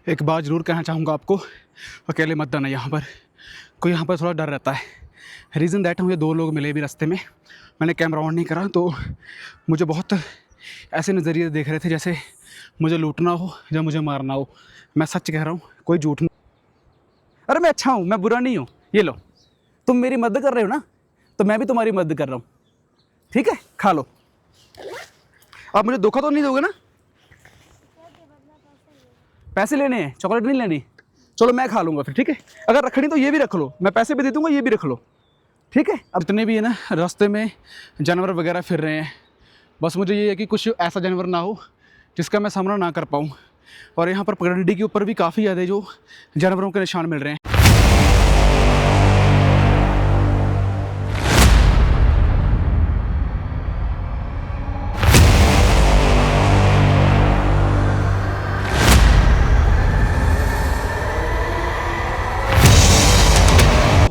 एक बात ज़रूर कहना चाहूँगा आपको, अकेले मत जाना यहाँ पर। कोई यहाँ पर थोड़ा डर रहता है। रीज़न दैट मुझे 2 लोग मिले भी रास्ते में। मैंने कैमरा ऑन नहीं करा तो मुझे बहुत ऐसे नज़रिए देख रहे थे जैसे मुझे लूटना हो या मुझे मारना हो। मैं सच कह रहा हूँ, कोई झूठ नहीं। अरे मैं अच्छा हूँ, मैं बुरा नहीं हूँ। ये लो, तुम मेरी मदद कर रहे हो ना, तो मैं भी तुम्हारी मदद कर रहा हूँ। ठीक है, खा लो। आप मुझे धोखा तो नहीं दोगे ना? पैसे लेने हैं, चॉकलेट नहीं लेनी। चलो मैं खा लूँगा फिर, ठीक है। अगर रखनी तो ये भी रख लो, मैं पैसे भी दे दूँगा, ये भी रख लो, ठीक है। अब इतने भी है ना रास्ते में जानवर वगैरह फिर रहे हैं, बस मुझे ये है कि कुछ ऐसा जानवर ना हो जिसका मैं सामना ना कर पाऊँ। और यहाँ पर पगडंडी के ऊपर भी काफ़ी ज़्यादा जो जानवरों के निशान मिल रहे हैं।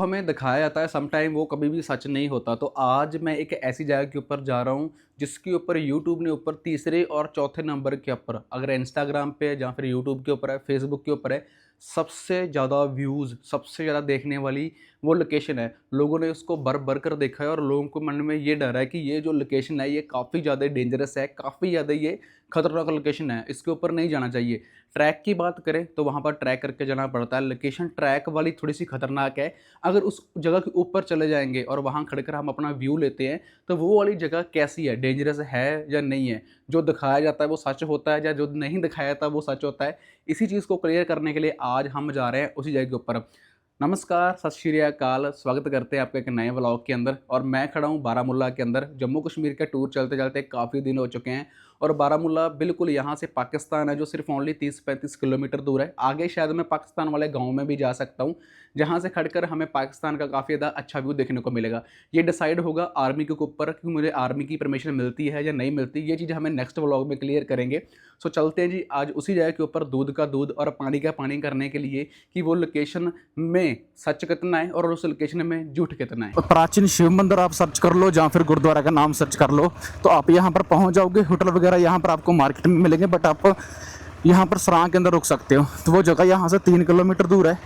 हमें दिखाया जाता है समटाइम वो कभी भी सच नहीं होता। तो आज मैं एक ऐसी जगह के ऊपर जा रहा हूँ जिसके ऊपर यूट्यूब ने ऊपर तीसरे और चौथे नंबर के ऊपर, अगर इंस्टाग्राम पे या फिर यूट्यूब के ऊपर है, फेसबुक के ऊपर है, सबसे ज़्यादा व्यूज़, सबसे ज़्यादा देखने वाली वो लोकेशन है। लोगों ने उसको भर भर कर देखा है और लोगों को मन में ये डर है कि ये जो लोकेशन है ये काफ़ी ज़्यादा डेंजरस है, काफ़ी ज़्यादा ये खतरनाक लोकेशन है, इसके ऊपर नहीं जाना चाहिए। ट्रैक की बात करें तो वहाँ पर ट्रैक करके जाना पड़ता है। लोकेशन ट्रैक वाली थोड़ी सी खतरनाक है। अगर उस जगह के ऊपर चले जाएंगे और वहाँ खड़कर हम अपना व्यू लेते हैं तो वो वाली जगह कैसी है, डेंजरस है या नहीं है, जो दिखाया जाता है वो सच होता है या जो नहीं दिखाया जाता वो सच होता है। इसी चीज़ को क्लियर करने के लिए आज हम जा रहे हैं उसी जगह के ऊपर। नमस्कार, सत श्री अकाल, स्वागत करते हैं आपके एक नए व्लॉग के अंदर। और मैं खड़ा हूँ बारामूला के अंदर। जम्मू कश्मीर का टूर चलते चलते काफ़ी दिन हो चुके हैं और बारामूला बिल्कुल यहाँ से पाकिस्तान है जो सिर्फ ओनली 30-35 किलोमीटर दूर है। आगे शायद मैं पाकिस्तान वाले गाँव में भी जा सकता हूँ जहाँ से खड़कर हमें पाकिस्तान का काफ़ी ज़्यादा अच्छा व्यू देखने को मिलेगा। ये डिसाइड होगा आर्मी के ऊपर कि मुझे आर्मी की परमिशन मिलती है या नहीं मिलती। ये चीज़ हमें नेक्स्ट व्लॉग में क्लियर करेंगे। सो चलते हैं जी आज उसी जगह के ऊपर, दूध का दूध और पानी का पानी करने के लिए कि वो लोकेशन में सच कितना है और उस लोकेशन में झूठ कितना है। प्राचीन शिव मंदिर आप सर्च कर लो या फिर गुरुद्वारा का नाम सर्च कर लो तो आप यहाँ पर पहुँच जाओगे। होटल वगैरह यहाँ पर आपको मार्केट में मिलेंगे, बट आप यहाँ पर सरांग के अंदर रुक सकते हो। तो वो जगह यहाँ से 3 किलोमीटर दूर है।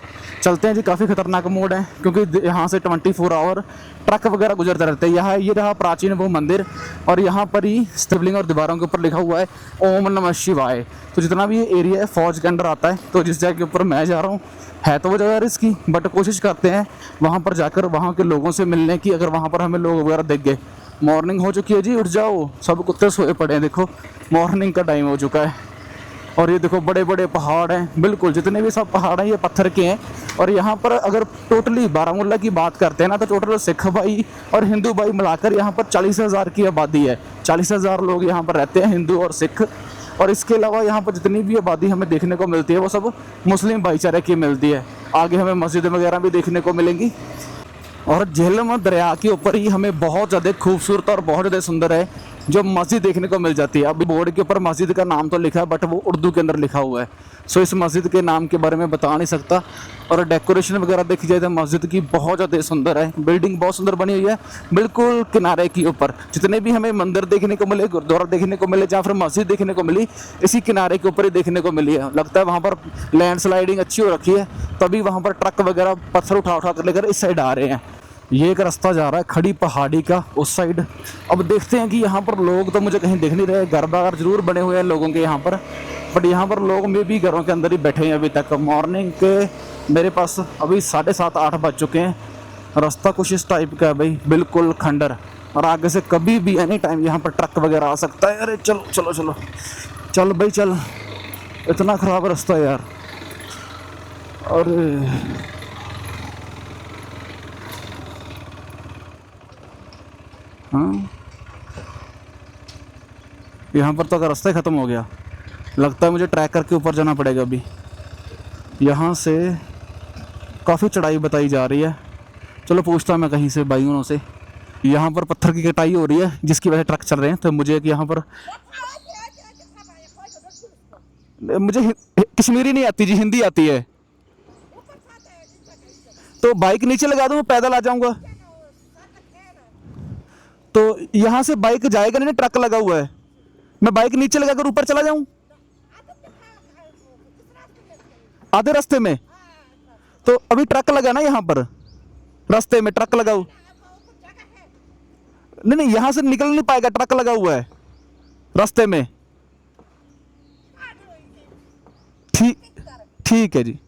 चलते हैं जी। काफ़ी खतरनाक मोड़ है क्योंकि यहाँ से 24 आवर ट्रक वगैरह गुजरते रहते हैं। यहाँ ये रहा प्राचीन वो मंदिर और यहाँ पर ही शिवलिंग और दीवारों के ऊपर लिखा हुआ है ओम नमः शिवाय। तो जितना भी ये एरिया है फौज के अंडर आता है। तो जिस जगह के ऊपर मैं जा रहा हूँ है तो वो जगह रिस्की, बट कोशिश करते हैं वहाँ पर जाकर वहाँ के लोगों से मिलने की। अगर वहाँ पर हमें लोग वगैरह दिख गए। मॉर्निंग हो चुकी है जी, उठ जाओ, सब कुत्ते सोए पड़े हैं। देखो मॉर्निंग का टाइम हो चुका है और ये देखो बड़े बड़े पहाड़ हैं। बिल्कुल जितने भी सब पहाड़ हैं ये पत्थर के हैं। और यहाँ पर अगर टोटली बारामूला की बात करते हैं ना तो टोटल सिख भाई और हिंदू भाई मिलाकर यहाँ पर 40,000 की आबादी है। 40,000 लोग यहाँ पर रहते हैं, हिंदू और सिख। और इसके अलावा यहाँ पर जितनी भी आबादी हमें देखने को मिलती है वो सब मुस्लिम भाईचारे की मिलती है। आगे हमें मस्जिद वगैरह भी देखने को मिलेंगी। और झेलम दरिया के ऊपर ही हमें बहुत ज़्यादा खूबसूरत और बहुत ज़्यादा सुंदर है जो मस्जिद देखने को मिल जाती है। अभी बोर्ड के ऊपर मस्जिद का नाम तो लिखा है बट वो उर्दू के अंदर लिखा हुआ है। सो इस मस्जिद के नाम के बारे में बता नहीं सकता। और डेकोरेशन वगैरह देखी जाए तो मस्जिद की बहुत ज़्यादा सुंदर है। बिल्डिंग बहुत सुंदर बनी हुई है बिल्कुल किनारे के ऊपर। जितने भी हमें मंदिर देखने को मिले, गुरुद्वारा देखने को मिले या फिर मस्जिद देखने को मिली, इसी किनारे के ऊपर ही देखने को मिली है। लगता है वहाँ पर लैंडस्लाइडिंग अच्छी हो रखी है तभी वहाँ पर ट्रक वगैरह पत्थर उठा उठा कर लेकर इस साइड आ रहे हैं। ये एक रास्ता जा रहा है खड़ी पहाड़ी का उस साइड। अब देखते हैं कि यहाँ पर लोग तो मुझे कहीं दिख नहीं रहे। घर बार जरूर बने हुए हैं लोगों के यहाँ पर, बट यहाँ पर लोग में भी घरों के अंदर ही बैठे हैं अभी तक। मॉर्निंग के मेरे पास अभी 7:30-8 बज चुके हैं। रास्ता कुछ इस टाइप का है भाई, बिल्कुल खंडर। और आगे से कभी भी एनी टाइम यहाँ पर ट्रक वगैरह आ सकता है। अरे चलो चलो चलो चल भाई चल, इतना ख़राब रास्ता है यार। और हाँ, यहाँ पर तो अगर रास्ता ही ख़त्म हो गया। लगता है मुझे ट्रैकर के ऊपर जाना पड़ेगा अभी। यहाँ से काफ़ी चढ़ाई बताई जा रही है। चलो पूछता मैं कहीं से भाइयों से। यहाँ पर पत्थर की कटाई हो रही है जिसकी वजह से ट्रक चल रहे हैं। तो मुझे यहाँ पर मुझे कश्मीरी नहीं आती जी, हिंदी आती है। तो बाइक नीचे लगा दूँ, मैं पैदल आ जाऊँगा। तो यहाँ से बाइक जाएगा नहीं, ट्रक लगा हुआ है। मैं बाइक नीचे लगाकर ऊपर चला जाऊं? आधे रास्ते में? तो अभी ट्रक लगा ना यहाँ पर, रास्ते में ट्रक लगा हुआ। नहीं नहीं, यहाँ से निकल नहीं पाएगा, ट्रक लगा हुआ है रास्ते में। ठीक, ठीक है जी।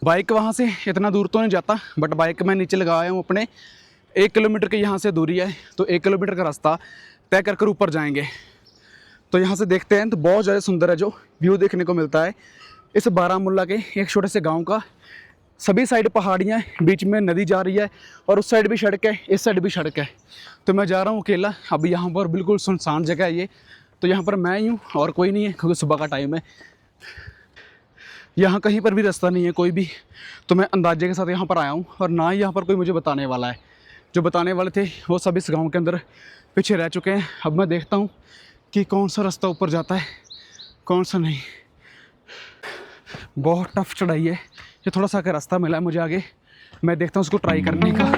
बाइक वहाँ से इतना दूर तो नहीं जाता, बट बाइक मैं नीचे लगाया हूँ अपने। 1 किलोमीटर की यहाँ से दूरी है, तो 1 किलोमीटर का रास्ता तय कर ऊपर जाएंगे। तो यहाँ से देखते हैं तो बहुत ज़्यादा सुंदर है जो व्यू देखने को मिलता है इस बारामूला के एक छोटे से गांव का। सभी साइड पहाड़ियाँ हैं, बीच में नदी जा रही है और उस साइड भी सड़क है, इस साइड भी सड़क है। तो मैं जा रहा हूँ अकेला। अब यहाँ पर बिल्कुल सुनसान जगह है ये, तो यहाँ पर मैं ही हूँ और कोई नहीं है, क्योंकि सुबह का टाइम है। यहाँ कहीं पर भी रास्ता नहीं है कोई भी, तो मैं अंदाजे के साथ यहाँ पर आया हूँ और ना ही यहाँ पर कोई मुझे बताने वाला है। जो बताने वाले थे वो सब इस गांव के अंदर पीछे रह चुके हैं। अब मैं देखता हूँ कि कौन सा रास्ता ऊपर जाता है, कौन सा नहीं। बहुत टफ चढ़ाई है, ये थोड़ा सा का रास्ता मिला है मुझे आगे, मैं देखता हूँ उसको ट्राई करने का।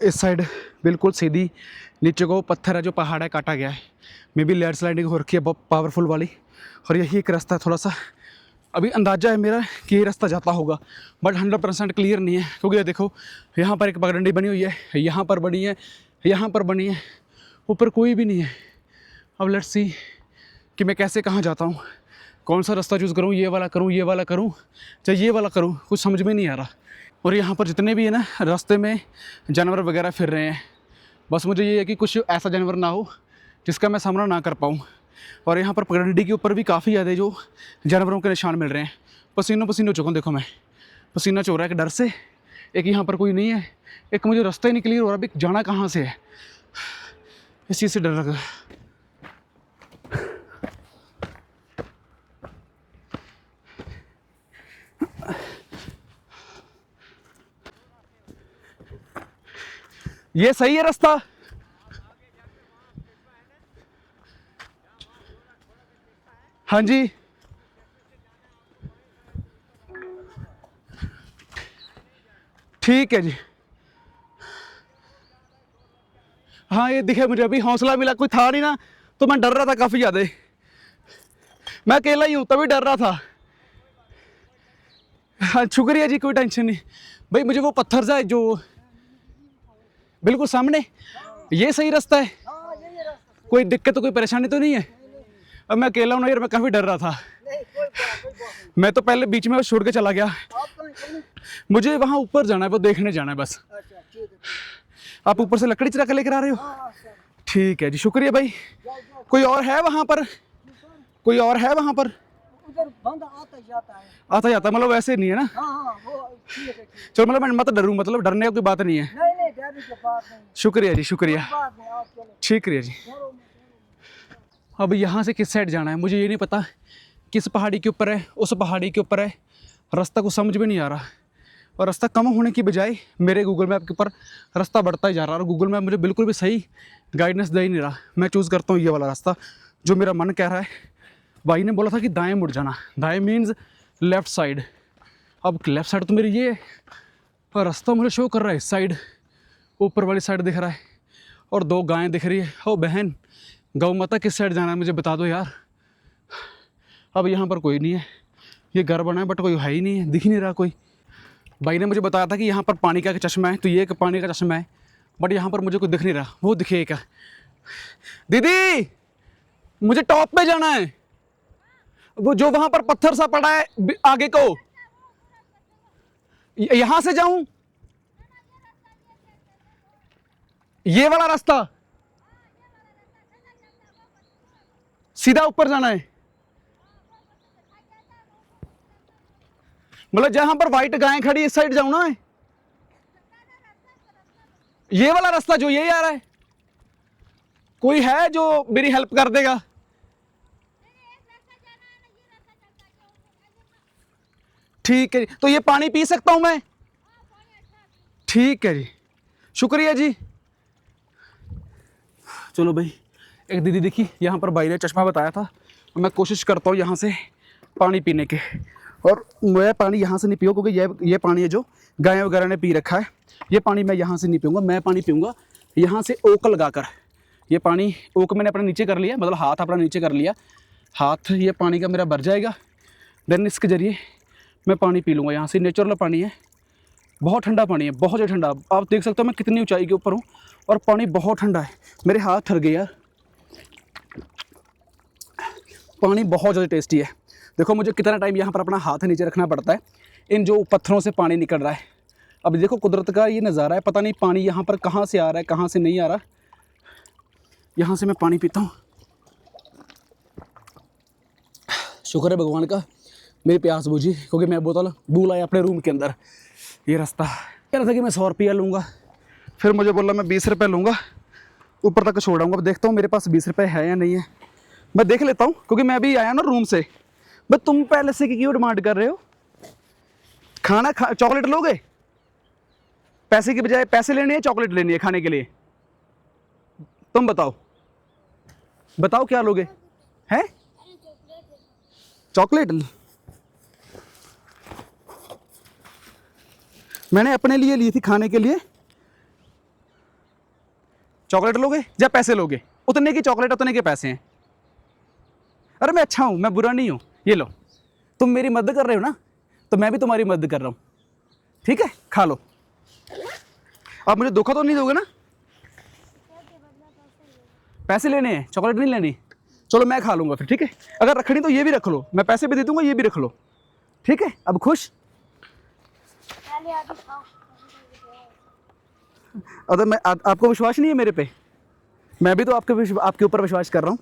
इस साइड बिल्कुल सीधी, नीचे को पत्थर है जो पहाड़ है काटा गया है, मे बी लैंड स्लाइडिंग हो रखी है बहुत पावरफुल वाली। और यही एक रास्ता थोड़ा सा अभी अंदाजा है मेरा कि ये रास्ता जाता होगा, बट 100% क्लियर नहीं है। क्योंकि ये देखो यहाँ पर एक पगडंडी बनी हुई है, यहाँ पर बनी है, यहाँ पर बनी है, ऊपर कोई भी नहीं है। अब लेट्स सी कि मैं कैसे कहाँ जाता हूँ, कौन सा रास्ता चूज़ करूँ, ये वाला करूँ, ये वाला करूँ, चाहे ये वाला करूँ, कुछ समझ में नहीं आ रहा। और यहाँ पर जितने भी है ना रास्ते में जानवर वगैरह फिर रहे हैं, बस मुझे ये है कि कुछ ऐसा जानवर ना हो जिसका मैं सामना ना कर पाऊँ। और यहाँ पर पगडंडी के ऊपर भी काफ़ी ज़्यादा जो जानवरों के निशान मिल रहे हैं। पसीनों पसीन हो चुका हूँ, देखो मैं पसीना चो रहा है एक डर से, एक यहाँ पर कोई नहीं है, एक मुझे रास्ता ही नहीं क्लियर हो रहा अभी जाना कहाँ से है, इस चीज़ से डर लगा। ये सही है रास्ता? हाँ जी, ठीक है जी। हाँ ये दिखे मुझे, अभी हौसला मिला, कोई था नहीं ना तो मैं डर रहा था काफ़ी ज़्यादा। मैं अकेला ही हूँ तभी डर रहा था। हाँ शुक्रिया जी, कोई टेंशन नहीं भाई। मुझे वो पत्थर सा है जो बिल्कुल सामने, ये सही रास्ता है? कोई दिक्कत तो कोई परेशानी तो नहीं है? अब मैं अकेला हूँ ना यार, मैं काफ़ी डर रहा था। मैं तो पहले बीच में छोड़ के चला गया। मुझे वहाँ ऊपर जाना है, वो देखने जाना है बस। आप ऊपर से लकड़ी चरा के लेकर आ रहे हो? ठीक है जी, शुक्रिया भाई। कोई और है वहाँ पर? कोई और है वहाँ पर? उधर बंद आता जाता मतलब वैसे नहीं है ना? हाँ वो ठीक है। चलो मतलब मैं मत डरूँ, मतलब डरने का कोई बात नहीं है। नहीं डरने की बात नहीं। शुक्रिया जी, शुक्रिया, बात नहीं, आप चलो। शुक्रिया जी। अब यहाँ से किस साइड जाना है मुझे ये नहीं पता, किस पहाड़ी के ऊपर है, उस पहाड़ी के ऊपर है, रास्ता कुछ समझ में नहीं आ रहा। और रास्ता कम होने की बजाय मेरे गूगल मैप के ऊपर रास्ता बढ़ता ही जा रहा है, और गूगल मैप मुझे बिल्कुल भी सही गाइडेंस दे ही नहीं रहा। मैं चूज़ करता हूँ ये वाला रास्ता जो मेरा मन कह रहा है। भाई ने बोला था कि दाएं मुड़ जाना, दाएं मीन्स लेफ़्ट साइड। अब लेफ़्ट साइड तो मेरी ये है, और रास्ता मुझे शो कर रहा है इस साइड, ऊपर वाली साइड दिख रहा है, और 2 गायें दिख रही है। ओ बहन, गौ माता किस साइड जाना है मुझे बता दो यार। अब यहाँ पर कोई नहीं है, ये घर बना है बट कोई है ही नहीं है, दिख ही नहीं रहा कोई। भाई ने मुझे बताया था कि यहाँ पर पानी का चश्मा है, तो ये एक पानी का चश्मा है, बट यहाँ पर मुझे कोई दिख नहीं रहा। वो दिखे क्या? दीदी मुझे टॉप पे जाना है, वो जो वहाँ पर पत्थर सा पड़ा है आगे को, यहाँ से जाऊं? ये वाला रास्ता सीधा ऊपर जाना है? मतलब जहां पर व्हाइट गायें खड़ी इस साइड जाऊं ना? ये वाला रास्ता जो ये आ रहा है, कोई है जो मेरी हेल्प कर देगा? ठीक है, तो ये पानी पी सकता हूं मैं? ठीक है जी, शुक्रिया जी। चलो भाई, एक दीदी दिखी यहाँ पर, भाई ने चश्मा बताया था। मैं कोशिश करता हूँ यहाँ से पानी पीने के, और मैं पानी यहाँ से नहीं पीऊँ क्योंकि ये पानी है जो गाय वगैरह ने पी रखा है। ये पानी मैं यहाँ से नहीं पीऊँगा, मैं पानी पीऊँगा यहाँ से ओक लगाकर। ये पानी ओक मैंने अपने नीचे कर लिया, मतलब हाथ अपना नीचे कर लिया, हाथ ये पानी का मेरा भर जाएगा। देन इसके ज़रिए मैं पानी पी लूँगा। यहाँ से नेचुरल पानी है, बहुत ठंडा पानी है, बहुत ज़्यादा ठंडा। आप देख सकते हो मैं कितनी ऊंचाई के ऊपर हूँ और पानी बहुत ठंडा है। मेरे हाथ थर गए यार, पानी बहुत ज़्यादा टेस्टी है। देखो मुझे कितना टाइम यहाँ पर अपना हाथ नीचे रखना पड़ता है, इन जो पत्थरों से पानी निकल रहा है। अब देखो कुदरत का ये नज़ारा है, पता नहीं पानी यहाँ पर कहाँ से आ रहा है कहाँ से नहीं आ रहा। यहाँ से मैं पानी पीता हूँ, शुक्र है भगवान का मेरी प्यास बुझी, क्योंकि मैं बोतल भूल आया अपने रूम के अंदर। ये रास्ता कह रहा था कि मैं 100 रुपया लूँगा, फिर मुझे बोला मैं 20 रुपये लूँगा, ऊपर तक छोड़ाऊँगा। अब देखता हूँ मेरे पास 20 रुपये है या नहीं है, मैं देख लेता हूँ, क्योंकि मैं अभी आया ना रूम से। बस तुम पहले से क्यों डिमांड कर रहे हो? खाना चॉकलेट लोगे? पैसे की बजाय पैसे लेने हैं, चॉकलेट लेनी है खाने के लिए? तुम बताओ बताओ क्या लोगे? हैं चॉकलेट? मैंने अपने लिए ली थी खाने के लिए, चॉकलेट लोगे या पैसे लोगे? उतने की चॉकलेट उतने के पैसे हैं। अरे मैं अच्छा हूँ, मैं बुरा नहीं हूँ। ये लो, तुम मेरी मदद कर रहे हो ना, तो मैं भी तुम्हारी मदद कर रहा हूँ, ठीक है? खा लो। आप मुझे धोखा तो नहीं दोगे ना? पैसे लेने हैं, चॉकलेट नहीं लेनी? चलो मैं खा लूँगा फिर, ठीक है? अगर रखनी तो ये भी रख लो, मैं पैसे भी दे दूँगा, ये भी रख लो, ठीक है? अब खुश? अगर मैं आपको विश्वास नहीं है मेरे पे? मैं भी तो आपके ऊपर विश्वास कर रहा हूँ।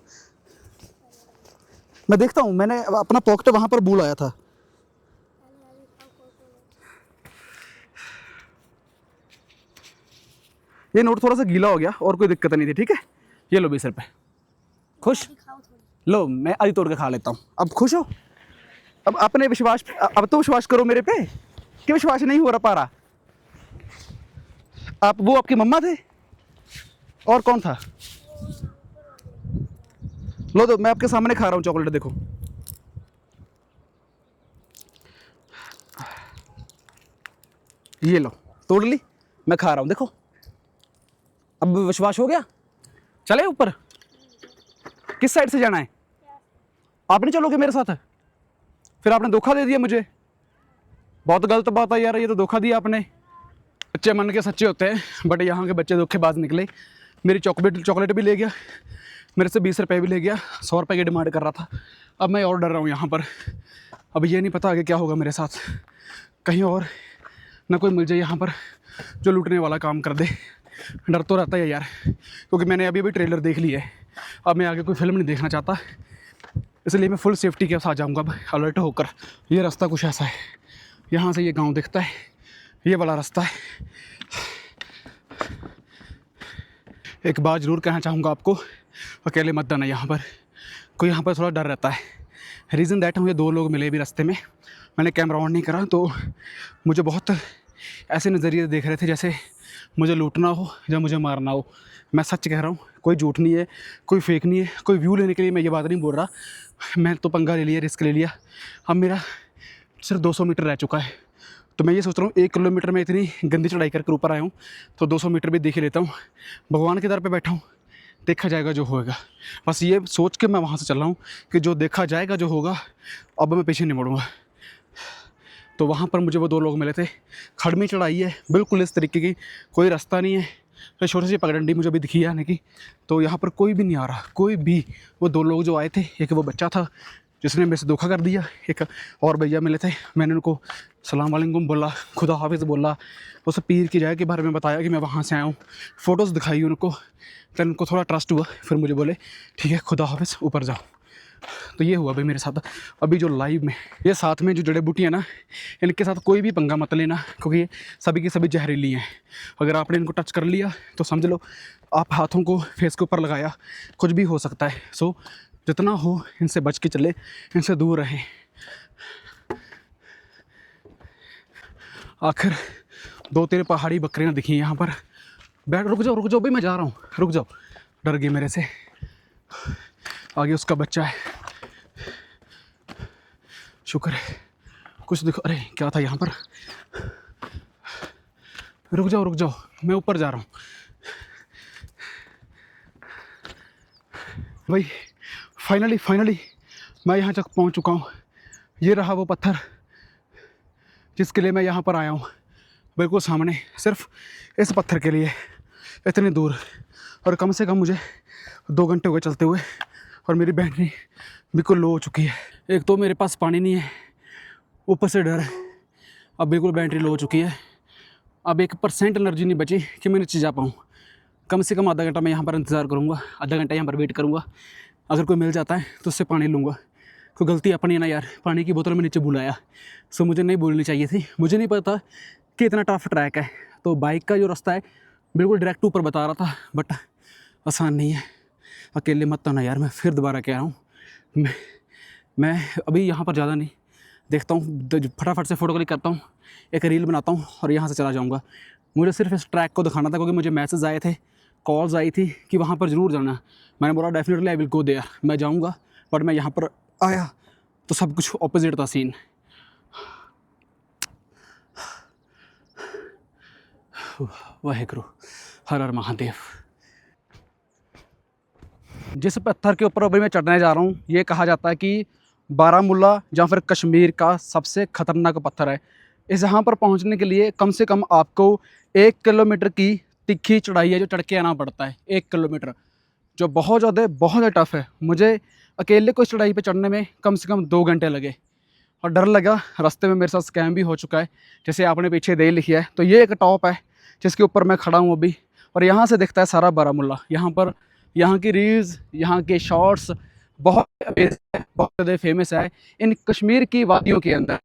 मैं देखता हूँ, मैंने अपना पॉकेट वहाँ पर भूल आया था। ये नोट थोड़ा सा गीला हो गया और कोई दिक्कत नहीं थी, ठीक है? ये लो 20 रुपये, खुश? लो मैं आज तोड़ के खा लेता हूँ। अब खुश हो? अब अपने विश्वास, अब तो विश्वास करो मेरे पे, कि विश्वास नहीं हो पा रहा? आप वो आपकी मम्मा थे और कौन था? लो दो, मैं आपके सामने खा रहा हूँ चॉकलेट, देखो। ये लो, तोड़ ली, मैं खा रहा हूँ, देखो। अब विश्वास हो गया? चले ऊपर? किस साइड से जाना है? आप नहीं चलोगे मेरे साथ? फिर आपने धोखा दे दिया मुझे, बहुत गलत बात है यार, ये तो धोखा दिया आपने। बच्चे मन के सच्चे होते हैं, बट यहाँ के बच्चे धोखेबाज निकले। मेरी चॉकलेट भी ले गया, मेरे से 20 रुपये भी ले गया, 100 रुपये की डिमांड कर रहा था। अब मैं और डर रहा हूँ यहाँ पर। अब ये नहीं पता आगे क्या होगा मेरे साथ, कहीं और ना कोई मिल जाए यहाँ पर जो लूटने वाला काम कर दे। डर तो रहता है यार, क्योंकि मैंने अभी ट्रेलर देख लिया है। अब मैं आगे कोई फिल्म नहीं देखना चाहता, इसलिए मैं फुल सेफ्टी के साथ जाऊँगा अब, अलर्ट होकर। ये रास्ता कुछ ऐसा है, यहाँ से ये गांव दिखता है, ये वाला रास्ता है। एक बात ज़रूर कहना चाहूँगा आपको, अकेले मत जाना यहाँ पर, कोई यहाँ पर थोड़ा डर रहता है। रीज़न दैट मुझे 2 लोग मिले भी रास्ते में, मैंने कैमरा ऑन नहीं करा, तो मुझे बहुत ऐसे नज़रिए देख रहे थे जैसे मुझे लूटना हो या मुझे मारना हो। मैं सच कह रहा हूँ, कोई झूठ नहीं है, कोई फेक नहीं है, कोई व्यू लेने के लिए मैं ये बात नहीं बोल रहा। मैं तो पंगा ले लिया, रिस्क ले लिया। अब मेरा सिर्फ 200 मीटर रह चुका है, तो मैं ये सोच रहा हूँ 1 किलोमीटर में इतनी गंदी चढ़ाई करके ऊपर आया हूँ, तो 200 मीटर भी देख ही लेता हूँ। भगवान के दर पे बैठा हूँ, देखा जाएगा जो होएगा। बस ये सोच के मैं वहाँ से चल रहा हूँ कि जो देखा जाएगा जो होगा, अब मैं पीछे नहीं मुड़ूंगा। तो वहाँ पर मुझे वो 2 लोग मिले थे, खड़मी चढ़ाई है बिल्कुल इस तरीके की, कोई रास्ता नहीं है। तो छोटी सी पगडंडी मुझे अभी दिखी है आने की, तो यहाँ पर कोई भी नहीं आ रहा, कोई भी। वो 2 लोग जो आए थे, एक वो बच्चा था जिसने मेरे से धोखा कर दिया, एक और भैया मिले थे। मैंने उनको सलाम वालेकुम बोला, खुदा हाफिज़ बोला, उस पीर की जगह के बारे में बताया कि मैं वहाँ से आया हूँ, फ़ोटोज़ दिखाई उनको। फिर उनको थोड़ा ट्रस्ट हुआ, फिर मुझे बोले ठीक है खुदा हाफिज़, ऊपर जाओ। तो ये हुआ भाई मेरे साथ अभी जो लाइव में। ये साथ में जो जड़ी बूटियाँ ना, इनके साथ कोई भी पंगा मत लेना, क्योंकि ये सभी की सभी जहरीली हैं। अगर आपने इनको टच कर लिया तो समझ लो आप हाथों को फेस के ऊपर लगाया, कुछ भी हो सकता है। सो जितना हो इनसे बच के चले, इनसे दूर रहें। आखिर 2-3 पहाड़ी बकरियाँ दिखी यहाँ पर। बैठ, रुक जाओ भाई, मैं जा रहा हूँ, रुक जाओ। डर गए मेरे से। आगे उसका बच्चा है, शुक्र है कुछ दिखो। अरे क्या था यहाँ पर? रुक जाओ, मैं ऊपर जा रहा हूँ। भाई फाइनली मैं यहाँ तक पहुँच चुका हूँ। ये रहा वो पत्थर जिसके लिए मैं यहाँ पर आया हूँ, बिल्कुल सामने, सिर्फ इस पत्थर के लिए इतनी दूर। और कम से कम मुझे 2 घंटे हो गए चलते हुए और मेरी बैटरी बिल्कुल लो हो चुकी है। एक तो मेरे पास पानी नहीं है, ऊपर से डर है। अब बिल्कुल बैटरी लो हो चुकी है। अब 1% एनर्जी नहीं बची कि मैं नीचे जा पाऊँ। कम से कम आधा घंटा मैं यहाँ पर इंतज़ार करूँगा, आधा घंटा यहाँ पर वेट करूँगा। अगर कोई मिल जाता है तो उससे पानी लूँगा। कोई गलती अपनी है ना यार, पानी की बोतल में नीचे भुलाया, सो मुझे नहीं बोलनी चाहिए थी। मुझे नहीं पता कि इतना टफ ट्रैक है। तो बाइक का जो रास्ता है बिल्कुल डायरेक्ट ऊपर बता रहा था, बट आसान नहीं है। अकेले मत आना यार, मैं फिर दोबारा कह रहा हूँ। मैं अभी यहाँ पर ज़्यादा नहीं देखता हूँ, फटाफट से फ़ोटो क्लिक करता हूँ, एक रील बनाता हूँ और यहाँ से चला जाऊँगा। मुझे सिर्फ इस ट्रैक को दिखाना था क्योंकि मुझे मैसेज आए थे, कॉल्स आई थी कि वहाँ पर ज़रूर जाना। मैंने बोला definitely I will go there, मैं जाऊँगा। बट मैं यहाँ पर आया तो सब कुछ ऑपोजिट था सीन। वाहेगुरु, हर हर महादेव। जिस पत्थर के ऊपर अभी मैं चढ़ने जा रहा हूँ, ये कहा जाता है कि बारामूला या फिर कश्मीर का सबसे ख़तरनाक पत्थर है। इस यहाँ पर पहुँचने के लिए कम से कम आपको 1 किलोमीटर की तिखी चढ़ाई है जो चढ़ के आना पड़ता है। 1 किलोमीटर जो बहुत ज़्यादा टफ है। मुझे अकेले को इस चढ़ाई पे चढ़ने में कम से कम 2 घंटे लगे और डर लगा। रास्ते में मेरे साथ स्कैम भी हो चुका है, जैसे आपने पीछे दे लिखी है। तो ये एक टॉप है जिसके ऊपर मैं खड़ा हूँ अभी, और यहाँ से दिखता है सारा बारामूला। यहाँ की रील्स, यहाँ के शॉर्ट्स बहुत ज़्यादा फेमस है इन कश्मीर की वादियों के अंदर।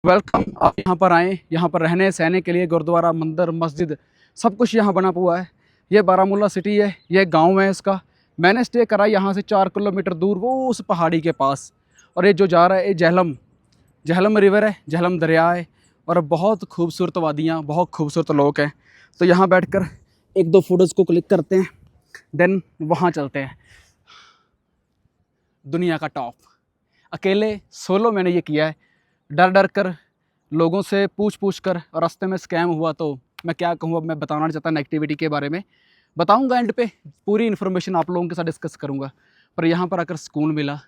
वेलकम, आप यहाँ पर आएँ। यहाँ पर रहने सहने के लिए गुरुद्वारा, मंदिर, मस्जिद सब कुछ यहाँ बना हुआ है। ये बारामूला सिटी है, ये गांव है इसका। मैंने स्टे करा यहाँ से 4 किलोमीटर दूर, वो उस पहाड़ी के पास। और ये जो जा रहा है ये झेलम रिवर है, झेलम दरिया है। और बहुत खूबसूरत वादियाँ, बहुत खूबसूरत लोग हैं। तो यहाँ बैठकर 1-2 फोटोज़ को क्लिक करते हैं, देन वहाँ चलते हैं। दुनिया का टॉप अकेले सोलो मैंने ये किया है, डर कर, लोगों से पूछ कर। और रास्ते में स्कैम हुआ तो मैं क्या कहूँ, अब मैं बताना नहीं चाहता नेगेटिविटी के बारे में। बताऊँगा एंड पे, पूरी इन्फॉर्मेशन आप लोगों के साथ डिस्कस करूँगा। पर यहाँ पर आकर सुकून मिला,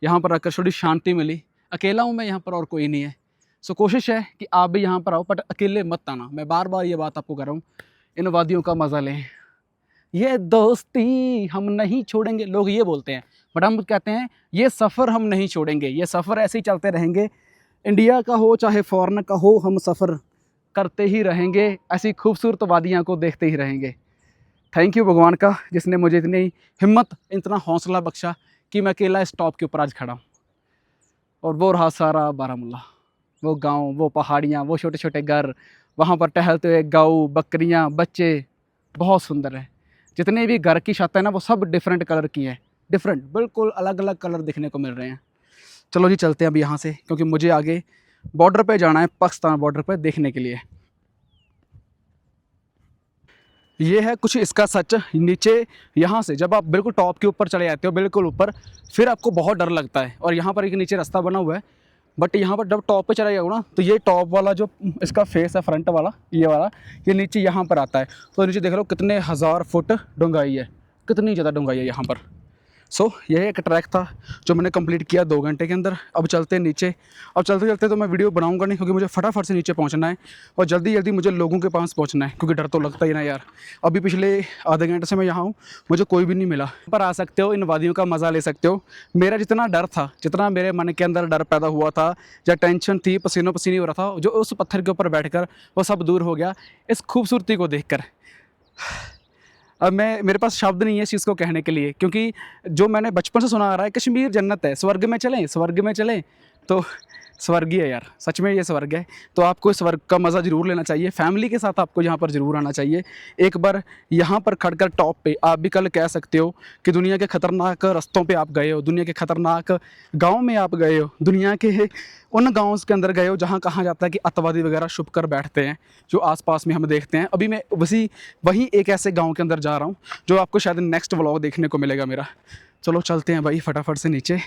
यहाँ पर आकर थोड़ी शांति मिली। अकेला हूँ मैं यहाँ पर, और कोई नहीं है। सो कोशिश है कि आप भी यहाँ पर आओ, बट अकेले मत आना। मैं बार बार ये बात आपको कर रहा हूँ। इन वादियों का मज़ा लें। ये दोस्ती हम नहीं छोड़ेंगे, लोग ये बोलते हैं, बट हम कहते हैं ये सफ़र हम नहीं छोड़ेंगे। ये सफ़र ऐसे ही चलते रहेंगे। इंडिया का हो चाहे फॉरेन का हो, हम सफ़र करते ही रहेंगे। ऐसी खूबसूरत वादियाँ को देखते ही रहेंगे। थैंक यू भगवान का, जिसने मुझे इतनी हिम्मत, इतना हौसला बख्शा कि मैं अकेला इस टॉप के ऊपर आज खड़ा हूँ। और वो रहा सारा बारामूला, वो गांव, वो पहाड़ियाँ, वो छोटे छोटे घर, वहाँ पर टहलते हुए गऊ, बकरियाँ, बच्चे, बहुत सुंदर है। जितने भी घर की छत है ना, वो सब डिफरेंट कलर की है। डिफरेंट, बिल्कुल अलग अलग कलर देखने को मिल रहे हैं। चलो जी चलते हैं अभी यहाँ से, क्योंकि मुझे आगे बॉर्डर पे जाना है, पाकिस्तान बॉर्डर पे देखने के लिए। ये है कुछ इसका सच। नीचे यहाँ से जब आप बिल्कुल टॉप के ऊपर चले जाते हो, बिल्कुल ऊपर, फिर आपको बहुत डर लगता है। और यहाँ पर एक नीचे रास्ता बना हुआ है, बट यहाँ पर जब टॉप पे चला जाओ ना, तो ये टॉप वाला जो इसका फेस है, फ्रंट वाला, ये वाला, ये नीचे यहाँ पर आता है। तो नीचे देख लो कितने 1000 फुट डूंगाई है, कितनी ज़्यादा डूंगाई है यहाँ पर। सो यह एक ट्रैक था जो मैंने कंप्लीट किया 2 घंटे के अंदर। अब चलते हैं नीचे। अब चलते चलते तो मैं वीडियो बनाऊंगा नहीं, क्योंकि मुझे फटाफट से नीचे पहुंचना है और जल्दी जल्दी मुझे लोगों के पास पहुंचना है, क्योंकि डर तो लगता ही ना यार। अभी पिछले आधे घंटे से मैं यहाँ हूँ, मुझे कोई भी नहीं मिला। पर आ सकते हो, इन वादियों का मज़ा ले सकते हो। मेरा जितना डर था, जितना मेरे मन के अंदर डर पैदा हुआ था या टेंशन थी, पसीनों पसीनी हो रहा था, जो उस पत्थर के ऊपर बैठ कर वो सब दूर हो गया इस खूबसूरती को देख कर। अब मेरे पास शब्द नहीं है इस चीज़ को कहने के लिए, क्योंकि जो मैंने बचपन से सुना आ रहा है, कश्मीर जन्नत है, स्वर्ग में चलें, स्वर्ग में चलें। तो स्वर्ग ही है यार, सच में ये स्वर्ग है। तो आपको इस स्वर्ग का मज़ा ज़रूर लेना चाहिए। फैमिली के साथ आपको यहाँ पर ज़रूर आना चाहिए। एक बार यहाँ पर खड़कर टॉप पे आप भी कल कह सकते हो कि दुनिया के ख़तरनाक रास्तों पे आप गए हो, दुनिया के ख़तरनाक गाँव में आप गए हो, दुनिया के उन गाँव के अंदर गए हो जहाँ कहा जाता है कि अतवादी वगैरह छुप कर बैठते हैं, जो आसपास में हम देखते हैं। अभी मैं वहीं एक ऐसे गाँव के अंदर जा रहा हूँ जो आपको शायद नेक्स्ट व्लॉग देखने को मिलेगा मेरा। चलो चलते हैं भाई फटाफट से नीचे।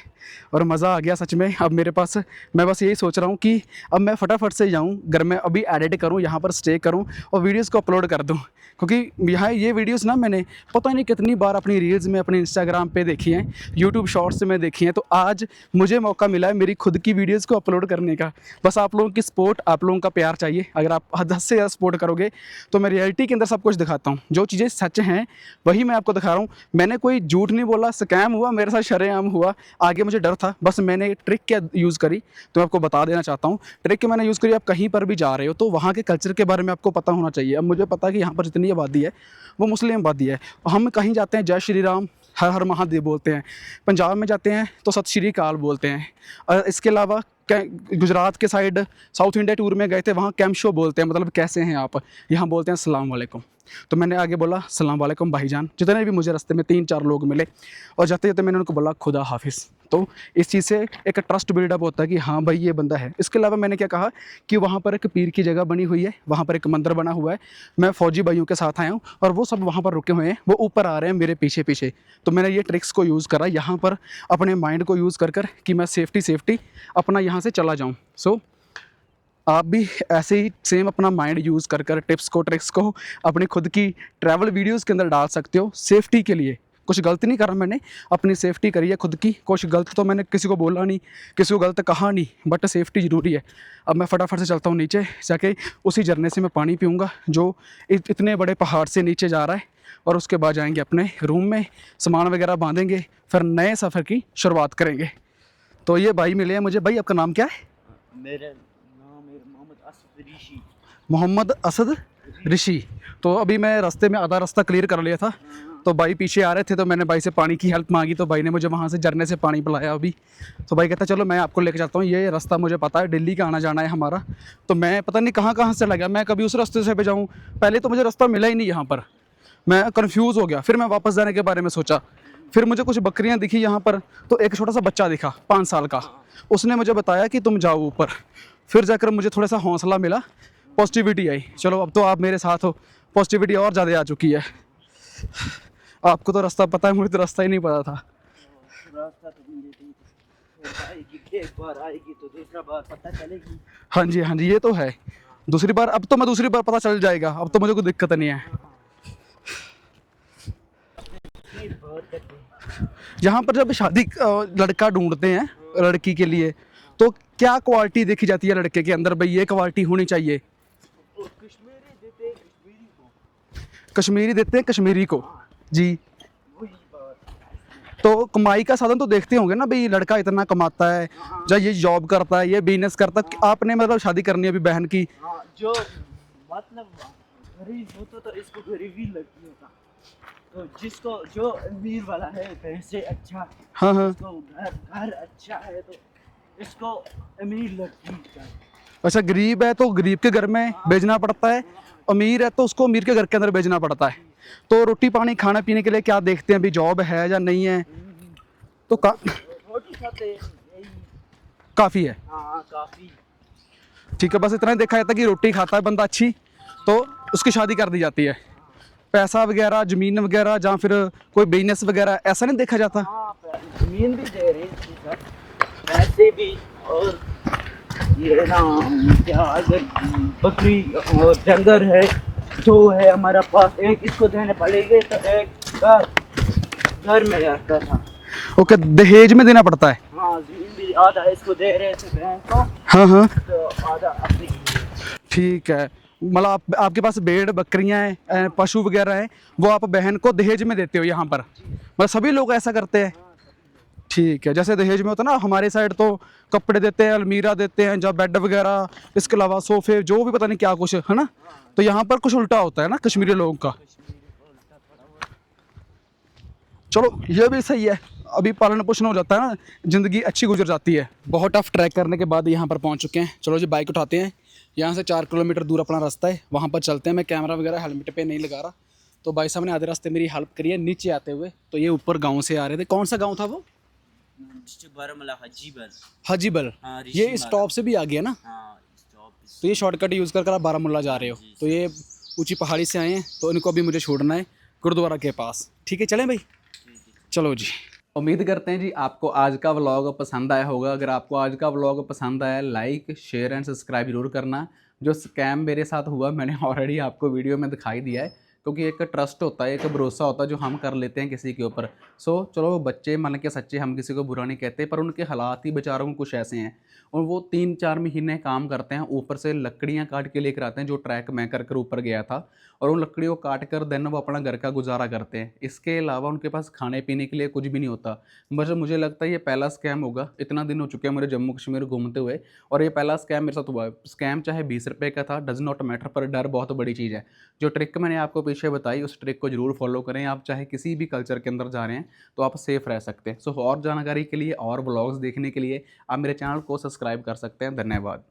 और मज़ा आ गया सच में। अब मेरे पास, मैं बस बस यही सोच रहा हूँ कि अब मैं फटाफट से जाऊँ घर में, अभी एडिट करूँ, यहाँ पर स्टे करूँ और वीडियोज़ को अपलोड कर दूँ, क्योंकि यहाँ ये वीडियोस ना मैंने पता नहीं कितनी बार अपनी रील्स में, अपने इंस्टाग्राम पे देखी हैं, यूट्यूब शॉर्ट्स में देखी हैं। तो आज मुझे मौका मिला है मेरी खुद की वीडियोस को अपलोड करने का। बस आप लोगों की सपोर्ट, आप लोगों का प्यार चाहिए। अगर आप हद से ज़्यादा सपोर्ट करोगे तो मैं रियलिटी के अंदर सब कुछ दिखाता हूँ, जो चीज़ें सच हैं वही मैं आपको दिखा रहा हूँ। मैंने कोई झूठ नहीं बोला, स्कैम हुआ मेरे साथ, शरेआम हुआ, आगे मुझे डर था, बस मैंने ट्रिक क्या यूज़ करी तो मैं आपको बता देना चाहता हूँ। ट्रिक मैंने यूज़ करी, आप कहीं पर भी जा रहे हो तो वहाँ के कल्चर के बारे में आपको पता होना चाहिए। अब मुझे पता है कि यहाँ पर जितनी आबादी है वो मुस्लिम आबादी है। हम कहीं जाते हैं जय श्री राम, हर हर महादेव बोलते हैं। पंजाब में जाते हैं तो सत श्री अकाल बोलते हैं। और इसके अलावा गुजरात के साइड साउथ इंडिया टूर में गए थे, वहाँ कैम शो बोलते हैं, मतलब कैसे हैं आप, यहाँ बोलते हैं अस्सलाम वालेकुम। तो मैंने आगे बोला अस्सलाम वालेकुम भाईजान। जितने भी मुझे रास्ते में 3-4 लोग मिले और जाते जाते मैंने उनको बोला खुदा हाफिज़। तो इस चीज़ से एक ट्रस्ट बिल्डअप होता है कि हाँ भाई ये बंदा है। इसके अलावा मैंने क्या कहा कि वहाँ पर एक पीर की जगह बनी हुई है, वहाँ पर एक मंदिर बना हुआ है, मैं फ़ौजी भाइयों के साथ आया हूँ और वो सब वहाँ पर रुके हुए हैं, वो ऊपर आ रहे हैं मेरे पीछे पीछे। तो मैंने ये ट्रिक्स को यूज़ करा यहाँ पर, अपने माइंड को यूज़ कर कि मैं सेफ्टी अपना यहाँ से चला जाऊँ। सो आप भी ऐसे ही सेम अपना माइंड यूज़ कर टिप्स को, ट्रिक्स को अपनी खुद की ट्रैवल वीडियोस के अंदर डाल सकते हो सेफ्टी के लिए। कुछ गलत नहीं करा मैंने, अपनी सेफ्टी करी है खुद की। कुछ गलत तो मैंने किसी को बोला नहीं, किसी को गलत कहा नहीं, बट सेफ्टी ज़रूरी है। अब मैं फटाफट से चलता हूँ नीचे जाके, उसी झरने से मैं पानी पीऊँगा जो इतने बड़े पहाड़ से नीचे जा रहा है, और उसके बाद जाएंगे अपने रूम में, सामान वगैरह बांधेंगे, फिर नए सफ़र की शुरुआत करेंगे। तो ये भाई मिले हैं मुझे। भाई आपका नाम क्या है? मेरा नाम है मोहम्मद असद ऋषि। मोहम्मद असद ऋषि। तो अभी मैं रास्ते में आधा रास्ता क्लियर कर लिया था, तो भाई पीछे आ रहे थे, तो मैंने भाई से पानी की हेल्प मांगी, तो भाई ने मुझे वहाँ से झरने से पानी पिलाया अभी। तो भाई कहता चलो मैं आपको लेकर चलता हूँ, ये रास्ता मुझे पता है, दिल्ली का आना जाना है हमारा। तो मैं पता नहीं कहाँ कहाँ से लगा, मैं कभी उस रास्ते से पे जाऊँ, पहले तो मुझे रास्ता मिला ही नहीं यहाँ पर, मैं कन्फ्यूज़ हो गया। फिर मैं वापस जाने के बारे में सोचा, फिर मुझे कुछ बकरियाँ दिखी यहाँ पर, तो एक छोटा सा बच्चा दिखा 5 साल का, उसने मुझे बताया कि तुम जाओ ऊपर। फिर जाकर मुझे थोड़ा सा हौसला मिला, पॉजिटिविटी आई। चलो अब तो आप मेरे साथ हो, पॉजिटिविटी और ज़्यादा आ चुकी है। आपको तो रास्ता पता है, मुझे तो रास्ता ही नहीं पता था। रास्ता तो मुझे नहीं पता। आएगी, एक बार आएगी तो दूसरा बार पता चलेगी। हाँ जी हाँ जी, ये तो है। दूसरी बार, अब तो मैं दूसरी बार पता चल जाएगा, अब तो मुझे कोई दिक्कत नहीं है। यहाँ पर जब शादी लड़का ढूंढते हैं लड़की के लिए, तो क्या क्वालिटी देखी जाती है लड़के के अंदर, भाई ये क्वालिटी होनी चाहिए? कश्मीरी देते हैं कश्मीरी को। कश्मीरी देते हैं कश्मीरी को जी। वही बात। तो कमाई का साधन तो देखते होंगे ना, भाई लड़का इतना कमाता है, जब ये जॉब करता है, ये बिजनेस करता है। आपने मतलब शादी करनी है अभी बहन की, हाँ, जो मतलब गरीब होता तो इसको गरीबी लगती होता, तो जिसको जो अमीर वाला है पैसे अच्छा, हाँ हाँ, इसको घर अच्छा है तो इसको अमीर लगती है। अच्छा गरीब है तो गरीब के घर में भेजना पड़ता है, अमीर है तो उसको अमीर के घर के अंदर भेजना पड़ता है। तो रोटी पानी खाने पीने के लिए क्या देखते हैं, अभी जॉब है या नहीं है? तो रोटी खाते हैं, यही। काफ़ी है, हाँ काफ़ी। ठीक है। बस इतना ही देखा जाता है कि रोटी खाता है बंदा अच्छी, तो उसकी शादी कर दी जाती है। पैसा वगैरह, ज़मीन वगैरह, या फिर कोई बिजनेस वगैरह, ऐसा नहीं देखा जाता। हाँ जमीन भी दे रहे हैं, पैसे भी, और ये ना क्या अगर बकरी और डंगर है, दो है हमारा पास, एक इसको देने पड़ेंगे तो एक घर में रहता था। ओके, दहेज में देना पड़ता है। हाँ जमीन भी आधा इसको दे रहे थे बहन को, हाँ हाँ, तो आधा अपनी। ठीक है। मतलब आपके पास भेड़ बकरियां हैं, पशु वगैरह हैं, वो आप बहन को दहेज में देते हो यहाँ पर? मतलब सभी लोग ऐसा करते हैं? ठीक है। जैसे दहेज में होता है ना, हमारे साइड तो कपड़े देते हैं, अलमीरा देते हैं, जब बेड वगैरह, इसके अलावा सोफे, जो भी पता नहीं क्या कुछ है ना। तो यहाँ पर कुछ उल्टा होता है ना कश्मीरी लोगों का। चलो ये भी सही है, अभी पालन पोषण हो जाता है ना, ज़िंदगी अच्छी गुजर जाती है। बहुत टफ ट्रैक करने के बाद यहाँ पर पहुँच चुके हैं। चलो जी बाइक उठाते हैं, यहाँ से 4 किलोमीटर दूर अपना रास्ता है, वहाँ पर चलते हैं। मैं कैमरा वगैरह हेलमेट पे नहीं लगा रहा, तो भाई साहब ने आधे रास्ते मेरी हेल्प करी है नीचे आते हुए। तो ये ऊपर गाँव से आ रहे थे, कौन सा गाँव था वो? डिस्ट्रिक्ट बारामूला हाजीबल। हाजीबल। हाँ, ये ऋषि स्टॉप से भी आ गया ना, हाँ स्टॉप। तो ये शॉर्टकट यूज़ कर आप बारामूला जा रहे हो। तो ये ऊंची पहाड़ी से आए हैं, तो इनको अभी मुझे छोड़ना है गुरुद्वारा के पास। ठीक है चलें भाई, चलो जी। उम्मीद करते हैं जी आपको आज का व्लॉग पसंद आया होगा। अगर आपको आज का व्लॉग पसंद आया, लाइक शेयर एंड सब्सक्राइब जरूर करना। जो स्कैम मेरे साथ हुआ मैंने ऑलरेडी आपको वीडियो में दिखाई दिया है, क्योंकि एक ट्रस्ट होता है, एक भरोसा होता है जो हम कर लेते हैं किसी के ऊपर। सो चलो वो बच्चे मन के सच्चे, हम किसी को बुरा नहीं कहते, पर उनके हालात ही बेचारों को कुछ ऐसे हैं और वो 3-4 महीने काम करते हैं, ऊपर से लकड़ियाँ काट के लेकर आते हैं, जो ट्रैक मैं कर ऊपर गया था, और उन लकड़ियों को काट कर देन वो अपना घर का गुजारा करते हैं। इसके अलावा उनके पास खाने पीने के लिए कुछ भी नहीं होता। बस मुझे लगता है ये पहला स्कैम होगा। इतना दिन हो चुके हैं मेरे जम्मू कश्मीर घूमते हुए और ये पहला स्कैम मेरे साथ हुआ है। स्कैम चाहे 20 रुपये का था, डज नॉट मैटर, पर डर बहुत बड़ी चीज़ है। जो ट्रिक मैंने आपको पीछे बताई उस ट्रिक को जरूर फॉलो करें। आप चाहे किसी भी कल्चर के अंदर जा रहे हैं तो आप सेफ रह सकते हैं। सो और जानकारी के लिए और ब्लॉग्स देखने के लिए आप मेरे चैनल को सब्सक्राइब कर सकते हैं। धन्यवाद।